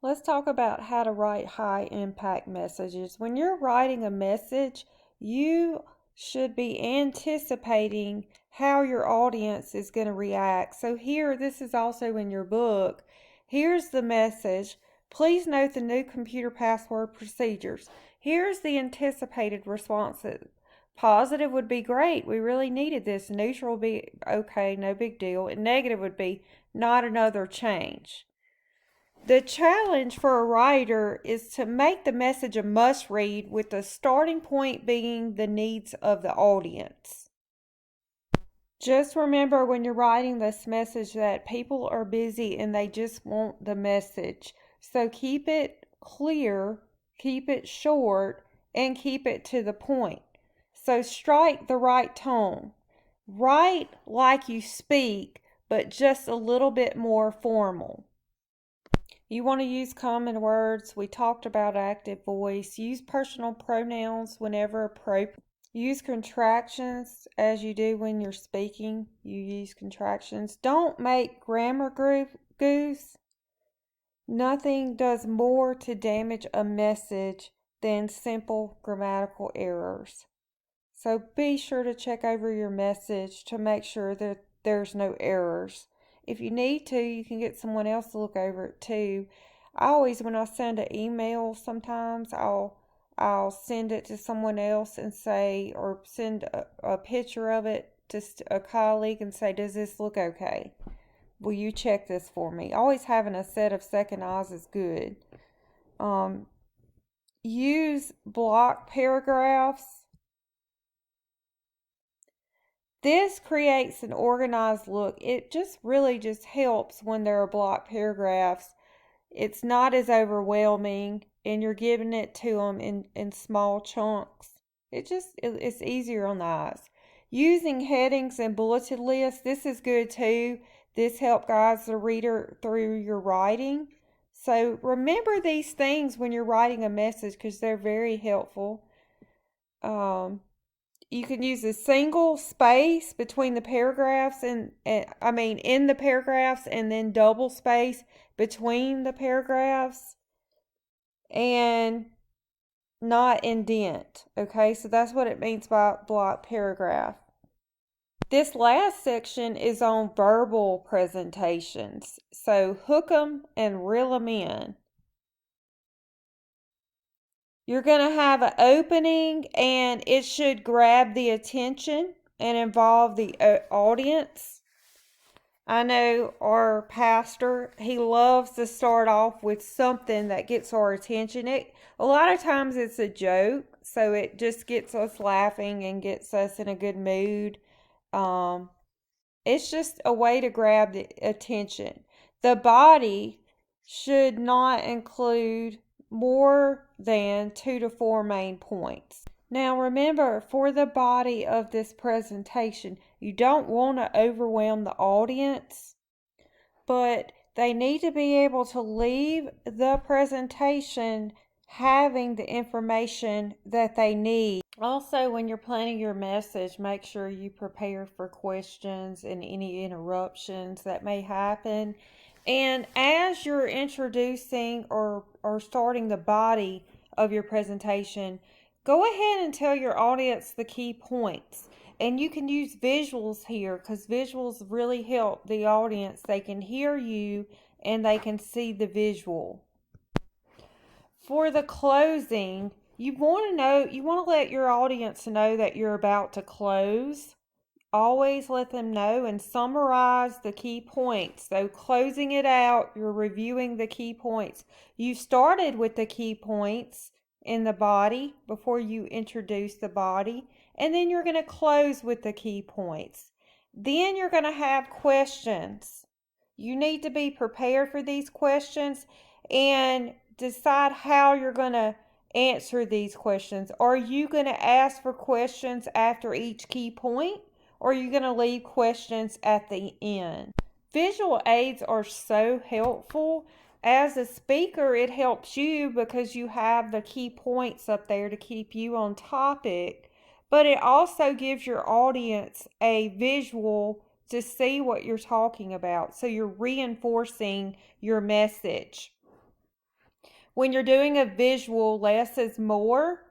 Let's talk about how to write high impact messages. When you're writing a message, you should be anticipating how your audience is going to react. So, here, this is also in your book. Here's the message. Please note the new computer password procedures. Here's the anticipated responses. Positive would be great. We really needed this. Neutral would be okay, no big deal. And negative would be not another change. The challenge for a writer is to make the message a must read, with the starting point being the needs of the audience. Just remember when you're writing this message that people are busy and they just want the message. So keep it clear, keep it short, and keep it to the point. So strike the right tone. Write like you speak, but just a little bit more formal. You want to use common words. We talked about active voice. Use personal pronouns whenever appropriate. Use contractions as you do when you're speaking. You use contractions. Don't make grammar goose. Nothing does more to damage a message than simple grammatical errors. So be sure to check over your message to make sure that there's no errors. If you need to, you can get someone else to look over it too. I always, when I send an email, sometimes I'll send it to someone else and say, or send a picture of it to a colleague and say, does this look okay? Will you check this for me? Always having a set of second eyes is good. Use block paragraphs. This creates an organized look. It just really just helps when there are block paragraphs. It's not as overwhelming and you're giving it to them in small chunks. It's easier on the eyes. Using headings and bulleted lists, this is good too. This helps guides the reader through your writing. So remember these things when you're writing a message because they're very helpful. You can use a single space between the paragraphs in the paragraphs, and then double space between the paragraphs and not indent. Okay, so that's what it means by block paragraph. This last section is on verbal presentations. So hook 'em and reel 'em in. You're going to have an opening and it should grab the attention and involve the audience. I know our pastor, he loves to start off with something that gets our attention. A lot of times it's a joke, so it just gets us laughing and gets us in a good mood. It's just a way to grab the attention. The body should not include more than 2 to 4 main points. Now remember, for the body of this presentation, you don't want to overwhelm the audience, but they need to be able to leave the presentation having the information that they need. Also, when you're planning your message, make sure you prepare for questions and any interruptions that may happen. And as you're introducing or starting the body of your presentation, go ahead and tell your audience the key points. And you can use visuals here because visuals really help the audience. They can hear you and they can see the visual. For the closing, you want to let your audience know that you're about to close. Always let them know and summarize the key points. So closing it out, you're reviewing the key points. You started with the key points in the body before you introduce the body, and then you're going to close with the key points. Then you're going to have questions. You need to be prepared for these questions and decide how you're going to answer these questions. Are you going to ask for questions after each key point, or are you going to leave questions at the end? Visual aids are so helpful. As a speaker, it helps you because you have the key points up there to keep you on topic, but it also gives your audience a visual to see what you're talking about. So you're reinforcing your message. When you're doing a visual, less is more.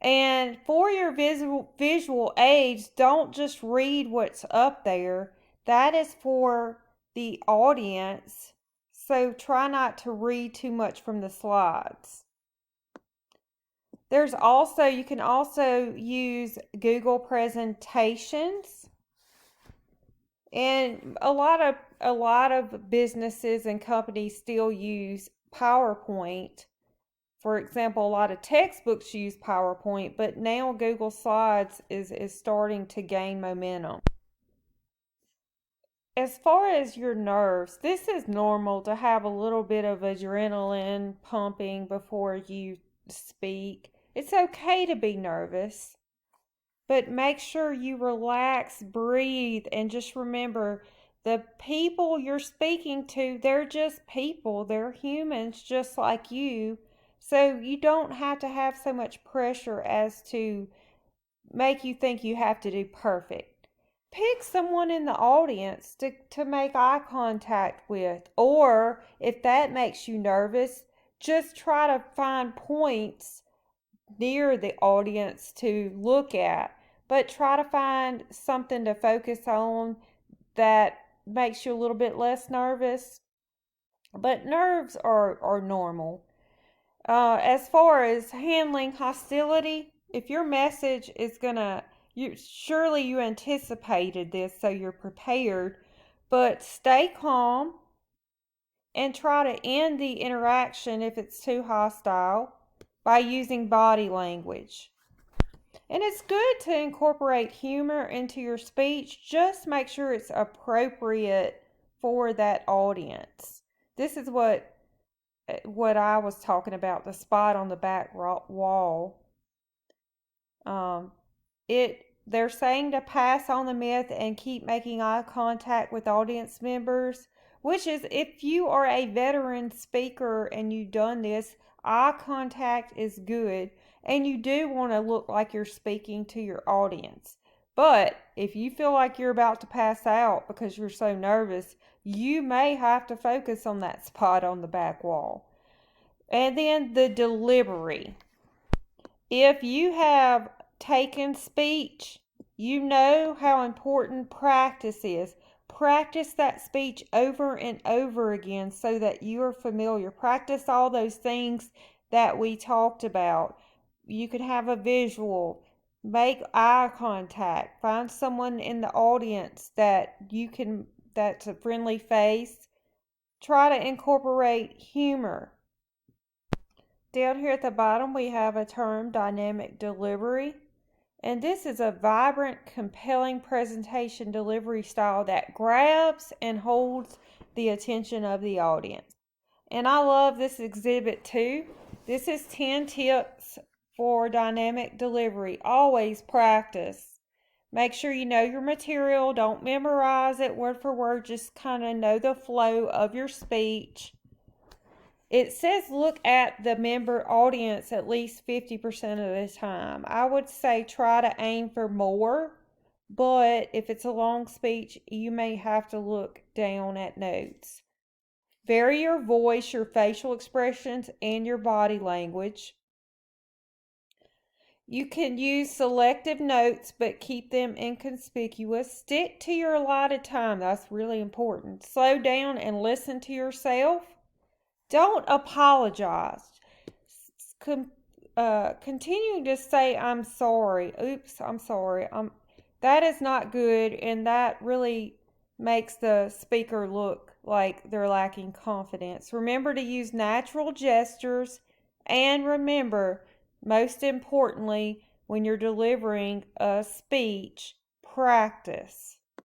And for your visual aids, don't just read what's up there. That is for the audience. So try not to read too much from the slides. You can also use Google Presentations. And a lot of businesses and companies still use PowerPoint. For example, a lot of textbooks use PowerPoint, but now Google Slides is starting to gain momentum. As far as your nerves, this is normal to have a little bit of adrenaline pumping before you speak. It's okay to be nervous, but make sure you relax, breathe, and just remember the people you're speaking to, they're just people. They're humans just like you. So you don't have to have so much pressure as to make you think you have to do perfect. Pick someone in the audience to make eye contact with, or if that makes you nervous, just try to find points near the audience to look at, but try to find something to focus on that makes you a little bit less nervous. But nerves are normal. As far as handling hostility, if your message is surely you anticipated this, so you're prepared, but stay calm and try to end the interaction if it's too hostile by using body language. And it's good to incorporate humor into your speech. Just make sure it's appropriate for that audience. This is what I was talking about, the spot on the back wall. They're saying to pass on the myth and keep making eye contact with audience members, which is, if you are a veteran speaker and you've done this, eye contact is good, and you do want to look like you're speaking to your audience. But if you feel like you're about to pass out because you're so nervous, you may have to focus on that spot on the back wall. And then the delivery. If you have taken speech, you know how important practice is. Practice that speech over and over again so that you are familiar. Practice all those things that we talked about. You can have a visual, make eye contact, find someone in the audience that's a friendly face. Try to incorporate humor. Down here at the bottom we have a term, dynamic delivery. And this is a vibrant, compelling presentation delivery style that grabs and holds the attention of the audience. And I love this exhibit too. This is 10 tips for dynamic delivery. Always practice. Make sure you know your material. Don't memorize it word for word. Just kind of know the flow of your speech. It says look at the member audience at least 50% of the time. I would say try to aim for more, but if it's a long speech, you may have to look down at notes. Vary your voice, your facial expressions, and your body language. You can use selective notes, but keep them inconspicuous. Stick to your allotted time. That's really important. Slow down and listen to yourself. Don't apologize. Continue to say, I'm sorry. Oops, I'm sorry. That is not good, and that really makes the speaker look like they're lacking confidence. Remember to use natural gestures, and remember, most importantly, when you're delivering a speech, practice.